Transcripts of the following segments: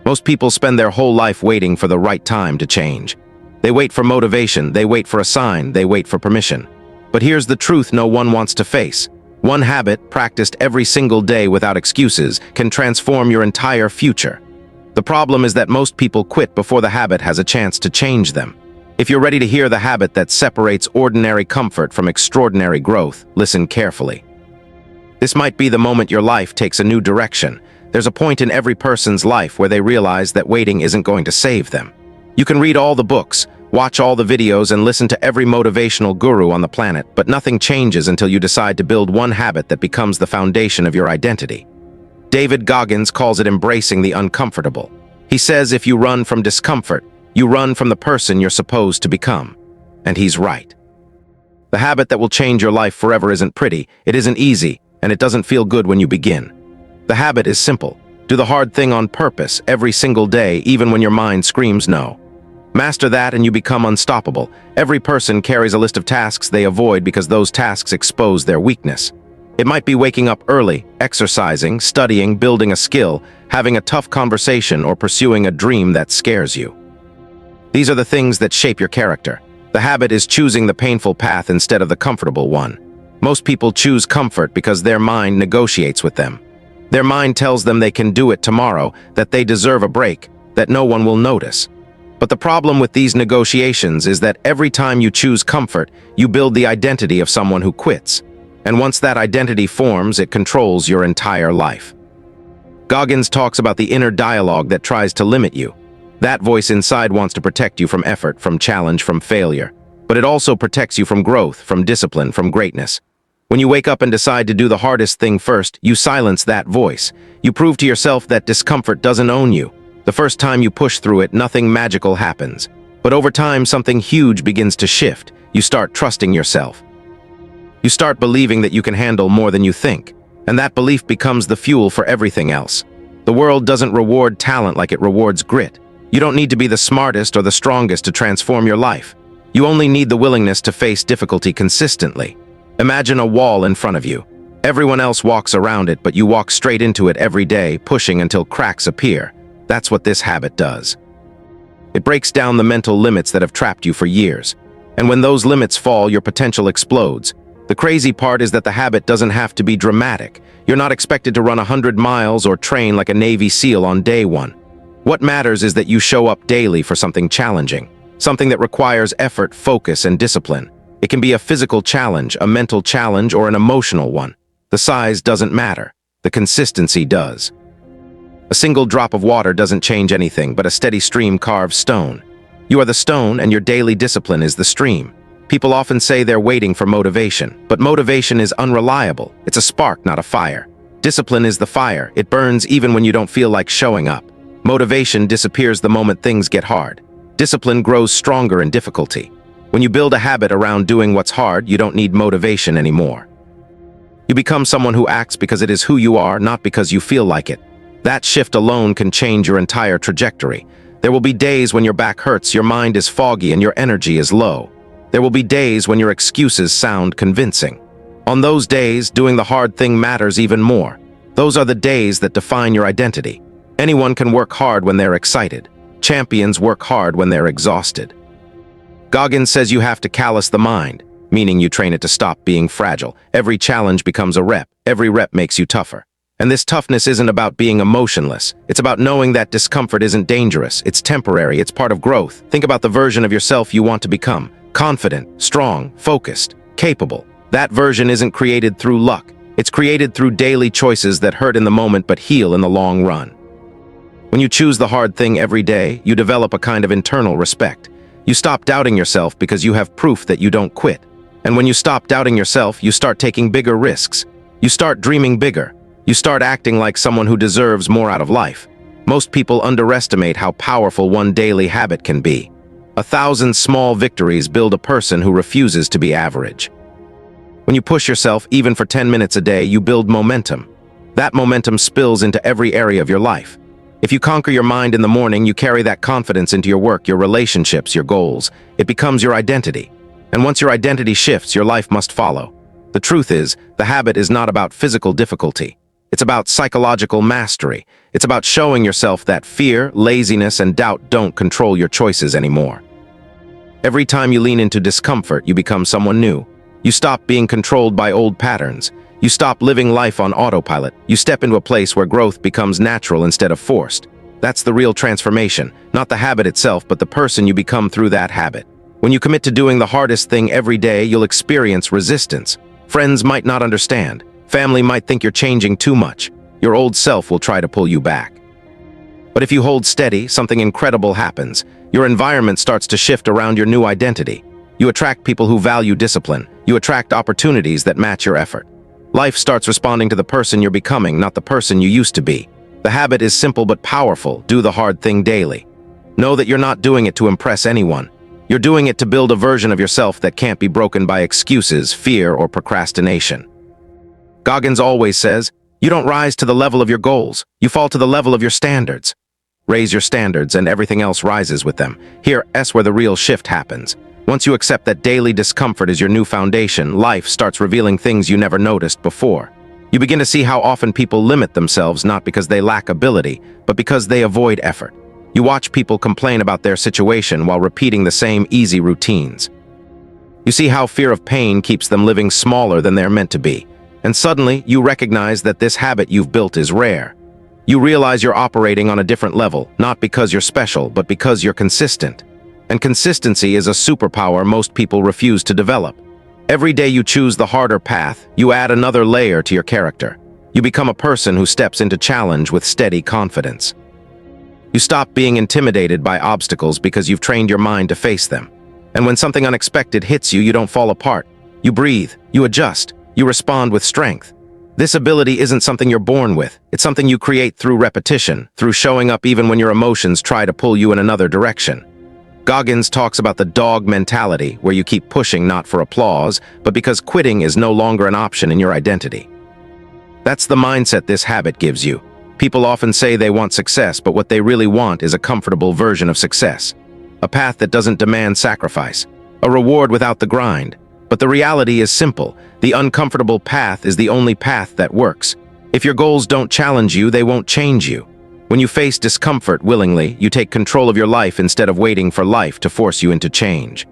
Most people spend their whole life waiting for the right time to change. They wait for motivation, they wait for a sign, they wait for permission. But here's the truth no one wants to face. One habit, practiced every single day without excuses, can transform your entire future. The problem is that most people quit before the habit has a chance to change them. If you're ready to hear the habit that separates ordinary comfort from extraordinary growth, listen carefully. This might be the moment your life takes a new direction. There's a point in every person's life where they realize that waiting isn't going to save them. You can read all the books, watch all the videos, and listen to every motivational guru on the planet, but nothing changes until you decide to build one habit that becomes the foundation of your identity. David Goggins calls it embracing the uncomfortable. He says if you run from discomfort, you run from the person you're supposed to become. And he's right. The habit that will change your life forever isn't pretty, it isn't easy, and it doesn't feel good when you begin. The habit is simple. Do the hard thing on purpose every single day, even when your mind screams no. Master that and you become unstoppable. Every person carries a list of tasks they avoid because those tasks expose their weakness. It might be waking up early, exercising, studying, building a skill, having a tough conversation, or pursuing a dream that scares you. These are the things that shape your character. The habit is choosing the painful path instead of the comfortable one. Most people choose comfort because their mind negotiates with them. Their mind tells them they can do it tomorrow, that they deserve a break, that no one will notice. But the problem with these negotiations is that every time you choose comfort, you build the identity of someone who quits. And once that identity forms, it controls your entire life. Goggins talks about the inner dialogue that tries to limit you. That voice inside wants to protect you from effort, from challenge, from failure. But it also protects you from growth, from discipline, from greatness. When you wake up and decide to do the hardest thing first, you silence that voice. You prove to yourself that discomfort doesn't own you. The first time you push through it, nothing magical happens. But over time, something huge begins to shift. You start trusting yourself. You start believing that you can handle more than you think. And that belief becomes the fuel for everything else. The world doesn't reward talent like it rewards grit. You don't need to be the smartest or the strongest to transform your life. You only need the willingness to face difficulty consistently. Imagine a wall in front of you. Everyone else walks around it, but you walk straight into it every day, pushing until cracks appear. That's what this habit does. It breaks down the mental limits that have trapped you for years. And when those limits fall, your potential explodes. The crazy part is that the habit doesn't have to be dramatic. You're not expected to run 100 miles or train like a Navy SEAL on day one. What matters is that you show up daily for something challenging, something that requires effort, focus, and discipline. It can be a physical challenge, a mental challenge, or an emotional one. The size doesn't matter. The consistency does. A single drop of water doesn't change anything, but a steady stream carves stone. You are the stone, and your daily discipline is the stream. People often say they're waiting for motivation, but motivation is unreliable. It's a spark, not a fire. Discipline is the fire. It burns even when you don't feel like showing up. Motivation disappears the moment things get hard. Discipline grows stronger in difficulty. When you build a habit around doing what's hard, you don't need motivation anymore. You become someone who acts because it is who you are, not because you feel like it. That shift alone can change your entire trajectory. There will be days when your back hurts, your mind is foggy, and your energy is low. There will be days when your excuses sound convincing. On those days, doing the hard thing matters even more. Those are the days that define your identity. Anyone can work hard when they're excited. Champions work hard when they're exhausted. Goggins says you have to callous the mind, meaning you train it to stop being fragile. Every challenge becomes a rep. Every rep makes you tougher. And this toughness isn't about being emotionless. It's about knowing that discomfort isn't dangerous. It's temporary. It's part of growth. Think about the version of yourself you want to become. Confident, strong, focused, capable. That version isn't created through luck. It's created through daily choices that hurt in the moment but heal in the long run. When you choose the hard thing every day, you develop a kind of internal respect. You stop doubting yourself because you have proof that you don't quit. And when you stop doubting yourself, you start taking bigger risks. You start dreaming bigger. You start acting like someone who deserves more out of life. Most people underestimate how powerful one daily habit can be. 1,000 small victories build a person who refuses to be average. When you push yourself, even for 10 minutes a day, you build momentum. That momentum spills into every area of your life. If you conquer your mind in the morning, you carry that confidence into your work, your relationships, your goals. It becomes your identity. And once your identity shifts, your life must follow. The truth is, the habit is not about physical difficulty. It's about psychological mastery. It's about showing yourself that fear, laziness, and doubt don't control your choices anymore. Every time you lean into discomfort, you become someone new. You stop being controlled by old patterns. You stop living life on autopilot. You step into a place where growth becomes natural instead of forced. That's the real transformation, not the habit itself, but the person you become through that habit. When you commit to doing the hardest thing every day, you'll experience resistance. Friends might not understand. Family might think you're changing too much. Your old self will try to pull you back. But if you hold steady, something incredible happens. Your environment starts to shift around your new identity. You attract people who value discipline. You attract opportunities that match your effort. Life starts responding to the person you're becoming, not the person you used to be. The habit is simple but powerful. Do the hard thing daily. Know that you're not doing it to impress anyone. You're doing it to build a version of yourself that can't be broken by excuses, fear, or procrastination. Goggins always says, you don't rise to the level of your goals, you fall to the level of your standards. Raise your standards and everything else rises with them. Here's where the real shift happens. Once you accept that daily discomfort is your new foundation, life starts revealing things you never noticed before. You begin to see how often people limit themselves not because they lack ability, but because they avoid effort. You watch people complain about their situation while repeating the same easy routines. You see how fear of pain keeps them living smaller than they're meant to be. And suddenly, you recognize that this habit you've built is rare. You realize you're operating on a different level, not because you're special, but because you're consistent. And consistency is a superpower most people refuse to develop. Every day you choose the harder path, you add another layer to your character. You become a person who steps into challenge with steady confidence. You stop being intimidated by obstacles because you've trained your mind to face them. And when something unexpected hits you, you don't fall apart. You breathe, you adjust, you respond with strength. This ability isn't something you're born with. It's something you create through repetition, through showing up even when your emotions try to pull you in another direction. Goggins talks about the dog mentality, where you keep pushing not for applause, but because quitting is no longer an option in your identity. That's the mindset this habit gives you. People often say they want success, but what they really want is a comfortable version of success. A path that doesn't demand sacrifice. A reward without the grind. But the reality is simple. The uncomfortable path is the only path that works. If your goals don't challenge you, they won't change you. When you face discomfort willingly, you take control of your life instead of waiting for life to force you into change.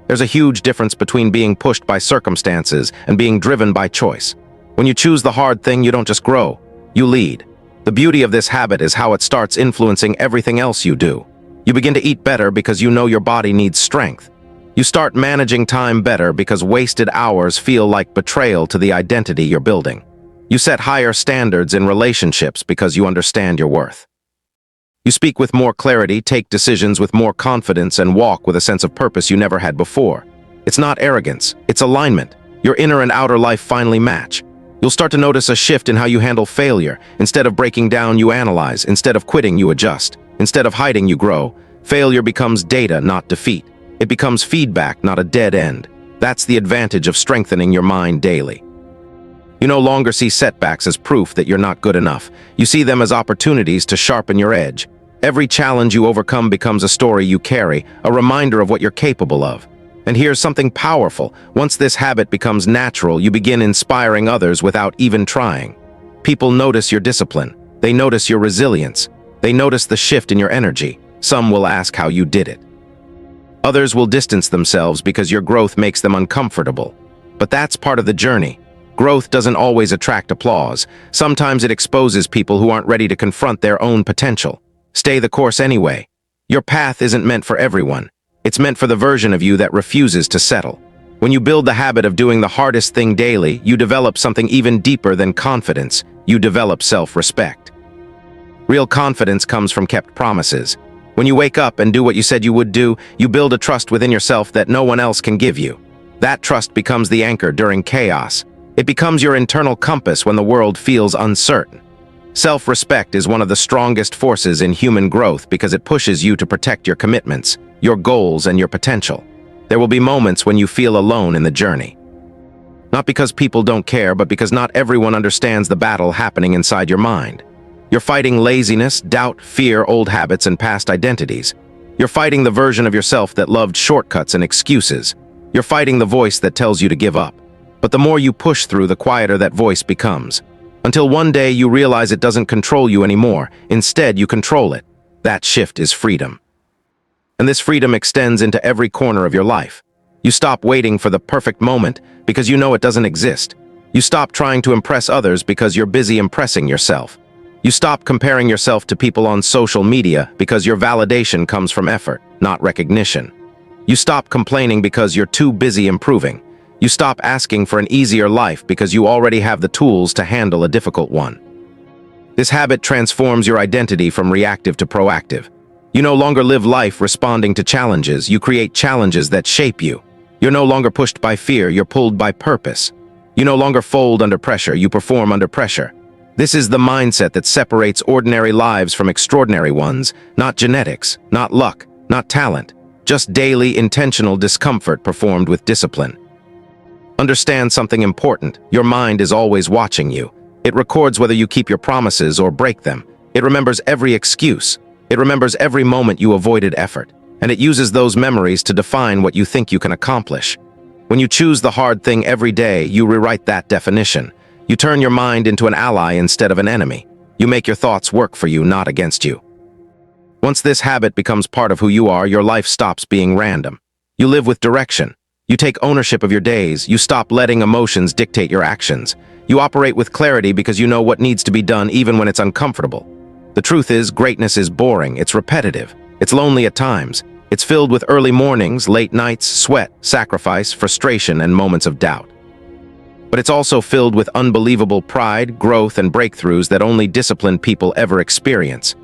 There's a huge difference between being pushed by circumstances and being driven by choice. When you choose the hard thing, you don't just grow, you lead. The beauty of this habit is how it starts influencing everything else you do. You begin to eat better because you know your body needs strength. You start managing time better because wasted hours feel like betrayal to the identity you're building. You set higher standards in relationships because you understand your worth. You speak with more clarity, take decisions with more confidence, and walk with a sense of purpose you never had before. It's not arrogance, it's alignment. Your inner and outer life finally match. You'll start to notice a shift in how you handle failure. Instead of breaking down, you analyze. Instead of quitting, you adjust. Instead of hiding, you grow. Failure becomes data, not defeat. It becomes feedback, not a dead end. That's the advantage of strengthening your mind daily. You no longer see setbacks as proof that you're not good enough. You see them as opportunities to sharpen your edge. Every challenge you overcome becomes a story you carry, a reminder of what you're capable of. And here's something powerful. Once this habit becomes natural, you begin inspiring others without even trying. People notice your discipline. They notice your resilience. They notice the shift in your energy. Some will ask how you did it. Others will distance themselves because your growth makes them uncomfortable. But that's part of the journey. Growth doesn't always attract applause. Sometimes it exposes people who aren't ready to confront their own potential. Stay the course anyway. Your path isn't meant for everyone. It's meant for the version of you that refuses to settle. When you build the habit of doing the hardest thing daily, you develop something even deeper than confidence. You develop self-respect. Real confidence comes from kept promises. When you wake up and do what you said you would do, you build a trust within yourself that no one else can give you. That trust becomes the anchor during chaos. It becomes your internal compass when the world feels uncertain. Self-respect is one of the strongest forces in human growth because it pushes you to protect your commitments, your goals, and your potential. There will be moments when you feel alone in the journey. Not because people don't care, but because not everyone understands the battle happening inside your mind. You're fighting laziness, doubt, fear, old habits, and past identities. You're fighting the version of yourself that loved shortcuts and excuses. You're fighting the voice that tells you to give up. But the more you push through, the quieter that voice becomes. Until one day you realize it doesn't control you anymore. Instead, you control it. That shift is freedom. And this freedom extends into every corner of your life. You stop waiting for the perfect moment because you know it doesn't exist. You stop trying to impress others because you're busy impressing yourself. You stop comparing yourself to people on social media because your validation comes from effort, not recognition. You stop complaining because you're too busy improving. You stop asking for an easier life because you already have the tools to handle a difficult one. This habit transforms your identity from reactive to proactive. You no longer live life responding to challenges. You create challenges that shape you. You're no longer pushed by fear, you're pulled by purpose. You no longer fold under pressure, you perform under pressure. This is the mindset that separates ordinary lives from extraordinary ones, not genetics, not luck, not talent, just daily, intentional discomfort performed with discipline. Understand something important. Your mind is always watching you. It records whether you keep your promises or break them. It remembers every excuse. It remembers every moment you avoided effort. And it uses those memories to define what you think you can accomplish. When you choose the hard thing every day, you rewrite that definition. You turn your mind into an ally instead of an enemy. You make your thoughts work for you, not against you. Once this habit becomes part of who you are, your life stops being random. You live with direction. You take ownership of your days. You stop letting emotions dictate your actions. You operate with clarity because you know what needs to be done even when it's uncomfortable. The truth is, greatness is boring. It's repetitive. It's lonely at times. It's filled with early mornings, late nights, sweat, sacrifice, frustration, and moments of doubt. But it's also filled with unbelievable pride, growth, and breakthroughs that only disciplined people ever experience.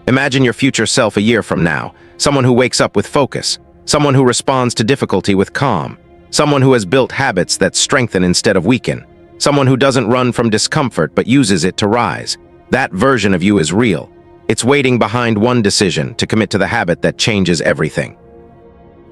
Imagine your future self a year from now, someone who wakes up with focus, someone who responds to difficulty with calm, someone who has built habits that strengthen instead of weaken, someone who doesn't run from discomfort but uses it to rise. That version of you is real. It's waiting behind one decision to commit to the habit that changes everything.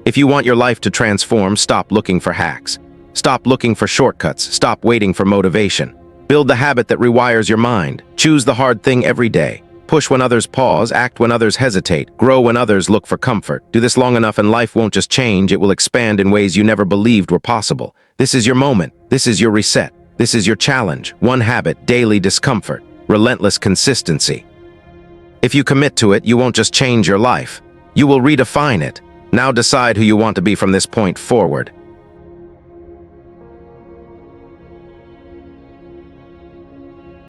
If you want your life to transform, stop looking for hacks. Stop looking for shortcuts. Stop waiting for motivation. Build the habit that rewires your mind. Choose the hard thing every day. Push when others pause, act when others hesitate, grow when others look for comfort. Do this long enough and life won't just change, it will expand in ways you never believed were possible. This is your moment. This is your reset. This is your challenge. One habit, daily discomfort, relentless consistency. If you commit to it, you won't just change your life. You will redefine it. Now decide who you want to be from this point forward.